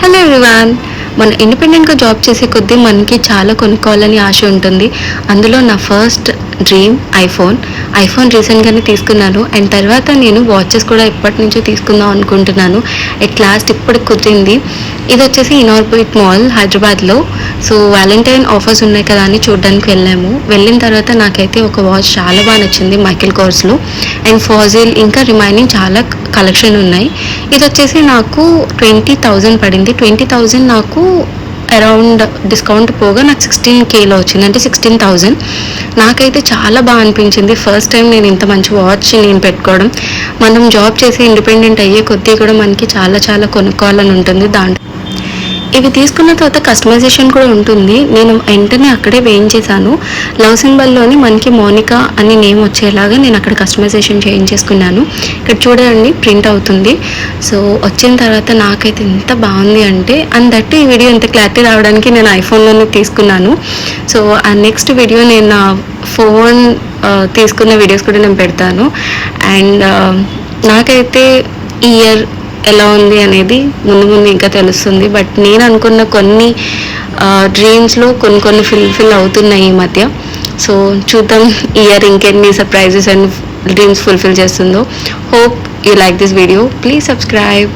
Hello everyone. మన ఇండిపెండెంట్గా job చేసే కొద్దీ మనకి చాలా కొనుక్కోవాలని ఆశ ఉంటుంది. అందులో నా ఫస్ట్ డ్రీమ్ ఐఫోన్ రీసెంట్గానే తీసుకున్నాను. అండ్ తర్వాత నేను వాచెస్ కూడా ఎప్పటి నుంచో తీసుకుందాం అనుకుంటున్నాను. ఎట్ లాస్ట్ ఇప్పుడు కుదిరింది. ఇది వచ్చేసి ఇనార్బిట్ మాల్ హైదరాబాద్లో. సో వ్యాలంటైన్ ఆఫర్స్ ఉన్నాయి కదా అని చూడడానికి వెళ్ళిన తర్వాత నాకైతే ఒక వాచ్ చాలా బాగా నచ్చింది మైకెల్ కోర్స్లో. అండ్ ఫాజిల్ ఇంకా రిమైనింగ్ చాలా కలెక్షన్ ఉన్నాయి. ఇది వచ్చేసి నాకు 20,000 పడింది. 20,000 నాకు అరౌండ్ డిస్కౌంట్ పోగా నాకు 16Kలో వచ్చింది, అంటే 16,000. నాకైతే చాలా బాగా అనిపించింది. ఫస్ట్ టైం నేను ఇంత మంచి వాచ్ నేను పెట్టుకోవడం. మనం జాబ్ చేసి ఇండిపెండెంట్ అయ్యే కొద్దీ కూడా మనకి చాలా చాలా కొనుక్కోవాలని ఉంటుంది. దాంట్లో ఇవి తీసుకున్న తర్వాత కస్టమైజేషన్ కూడా ఉంటుంది. నేను వెంటనే అక్కడే వేయించేశాను. లవ్ సింబల్లోని మనకి మోనికా అని నేమ్ వచ్చేలాగా నేను అక్కడ కస్టమైజేషన్ చేయించేసుకున్నాను. ఇక్కడ చూడండి ప్రింట్ అవుతుంది. సో వచ్చిన తర్వాత నాకైతే ఎంత బాగుంది అంటే, అండ్ దట్ ఈ వీడియో ఎంత క్లారిటీ రావడానికి నేను ఐఫోన్లోనే తీసుకున్నాను. సో ఆ నెక్స్ట్ వీడియో నేను నా ఫోన్ తీసుకున్న వీడియోస్ కూడా నేను పెడతాను. అండ్ నాకైతే ఈ ఇయర్ ఎలా ఉంది అనేది ముందు ఇంకా తెలుస్తుంది. బట్ నేను అనుకున్న కొన్ని డ్రీమ్స్లో కొన్ని ఫుల్ఫిల్ అవుతున్నాయి ఈ మధ్య. సో చూద్దాం ఇయర్ ఇంకెన్ని సర్ప్రైజెస్ అండ్ డ్రీమ్స్ ఫుల్ఫిల్ చేస్తుందో. Hope you like this video. Please subscribe.